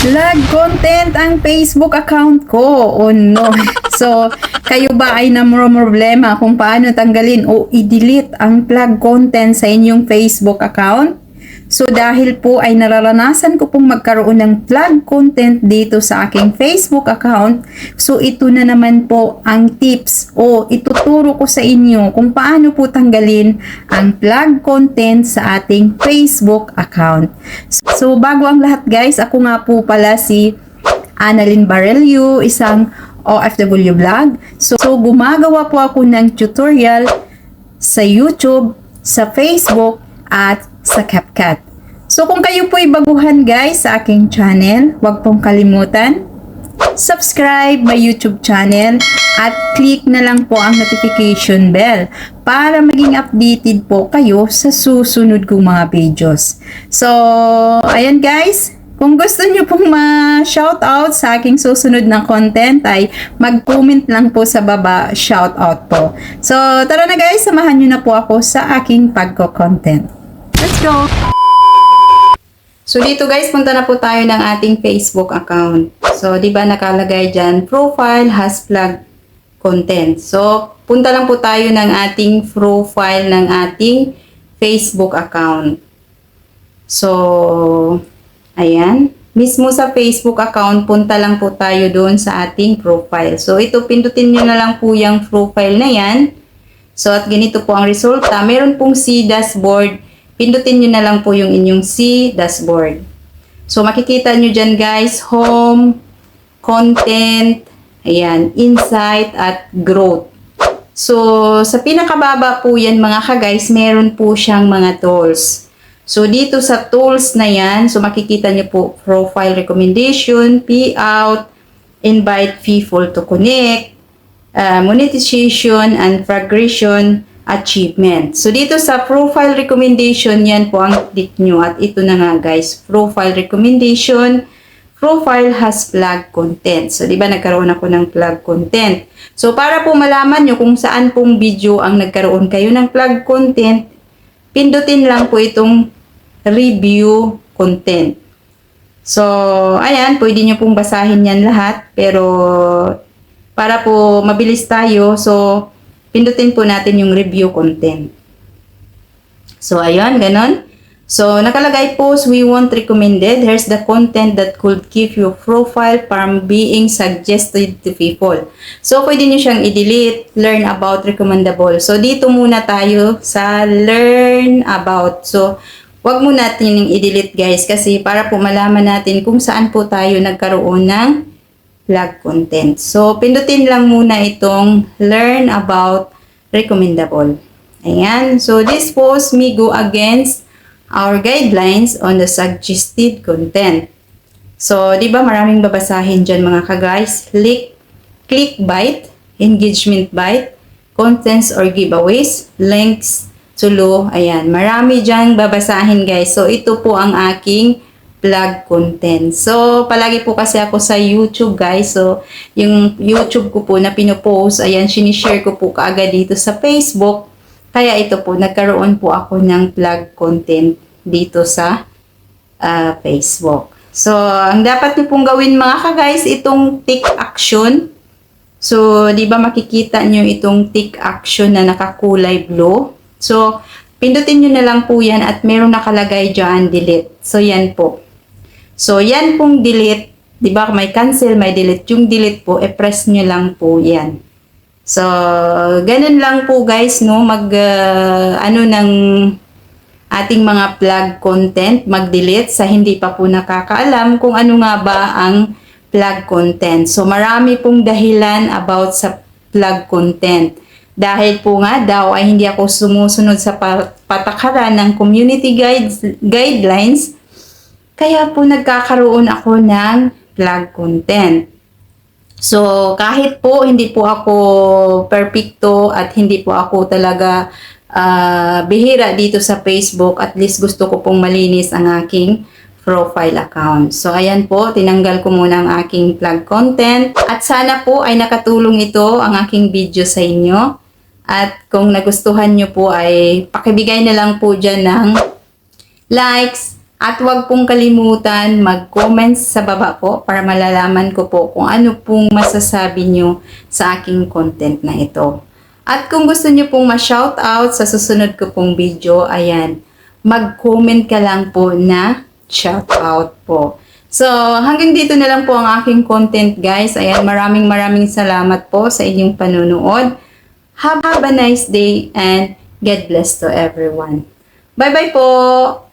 Lag content ang Facebook account ko. Oh no. So, kayo ba ay namro-problema kung paano tanggalin o i-delete ang flag content sa inyong Facebook account? So, dahil po ay nararanasan ko pong magkaroon ng flag content dito sa aking Facebook account, so ito na naman po ang tips o ituturo ko sa inyo kung paano po tanggalin ang flag content sa ating Facebook account. So, bago ang lahat guys, ako nga po pala si Annalyn Barelio, isang OFW vlog. So, gumagawa po ako ng tutorial sa YouTube, sa Facebook, at sa CapCut. So, kung kayo po ay baguhan guys sa aking channel, huwag pong kalimutan, subscribe my YouTube channel at click na lang po ang notification bell para maging updated po kayo sa susunod kong mga videos. So, ayan guys, kung gusto nyo pong ma-shoutout sa aking susunod na content ay mag-comment lang po sa baba, shoutout po. So, tara na guys, samahan nyo na po ako sa aking pagko-content. Let's go! So, dito guys, punta na po tayo ng ating Facebook account. So, di ba nakalagay dyan, profile has flag content. So, punta lang po tayo ng ating profile ng ating Facebook account. So, ayan. Mismo sa Facebook account, punta lang po tayo doon sa ating profile. So, ito, pindutin nyo na lang po yung profile na yan. So, at ganito po ang resulta. Meron pong C dashboard. Pindutin nyo na lang po yung inyong C dashboard. So, makikita nyo dyan guys, home, content, ayan, insight, at growth. So, sa pinakababa po yan mga ka-guys, meron po siyang mga tools. So, dito sa tools na yan, so makikita nyo po profile recommendation, payout, invite people to connect, monetization, and progression, achievement. So, dito sa profile recommendation, yan po ang click nyo. At ito na nga guys, profile recommendation, profile has flag content. So, di ba nagkaroon ako ng flag content? So, para po malaman nyo kung saan pong video ang nagkaroon kayo ng flag content, pindutin lang po itong review content. So, ayan, pwede nyo pong basahin yan lahat. Pero, para po mabilis tayo, so, pindutin po natin yung review content. So, ayun, ganon. So, nakalagay po, we want recommended. Here's the content that could keep your profile from being suggested to people. So, pwede nyo siyang i-delete, learn about, recommendable. So, dito muna tayo sa learn about. So, wag mo natin yung i-delete guys kasi para po malaman natin kung saan po tayo nagkaroon ng flag content. So, pindutin lang muna itong learn about recommendable. Ayan. So, this post may go against our guidelines on the suggested content. So, di ba maraming babasahin dyan mga ka-guys? Clickbait, engagement bite, contents or giveaways, links to low. Ayan. Marami dyan babasahin guys. So, ito po ang aking flag content. So, palagi po kasi ako sa YouTube, guys. So, yung YouTube ko po na pinopost, ayan, sinishare ko po kaagad dito sa Facebook. Kaya ito po, nagkaroon po ako ng flag content dito sa Facebook. So, ang dapat niyo pong gawin mga ka-guys, itong tick action. So, di ba makikita niyo itong tick action na nakakulay blue? So, pindutin niyo na lang po yan at meron nakalagay dyan, delete. So, yan po. So, yan pong delete, di ba may cancel, may delete. Yung delete po, press nyo lang po yan. So, ganun lang po guys, no, ng ating mga flag content, mag-delete sa hindi pa po nakakaalam kung ano nga ba ang flag content. So, marami pong dahilan about sa flag content. Dahil po nga daw ay hindi ako sumusunod sa patakaran ng community guidelines, kaya po nagkakaroon ako ng flag content. So, kahit po hindi po ako perfecto at hindi po ako talaga bihira dito sa Facebook, at least gusto ko pong malinis ang aking profile account. So, ayan po, tinanggal ko muna ang aking flag content. At sana po ay nakatulong ito ang aking video sa inyo. At kung nagustuhan nyo po ay pakibigay na lang po dyan ng likes, At huwag pong kalimutan mag-comment sa baba po para malalaman ko po kung ano pong masasabi nyo sa aking content na ito. At kung gusto nyo pong ma-shoutout sa susunod ko pong video, ayan, mag-comment ka lang po na shoutout po. So, hanggang dito na lang po ang aking content, guys. Ayan, maraming salamat po sa inyong panunood. Have a nice day and God bless to everyone. Bye-bye po!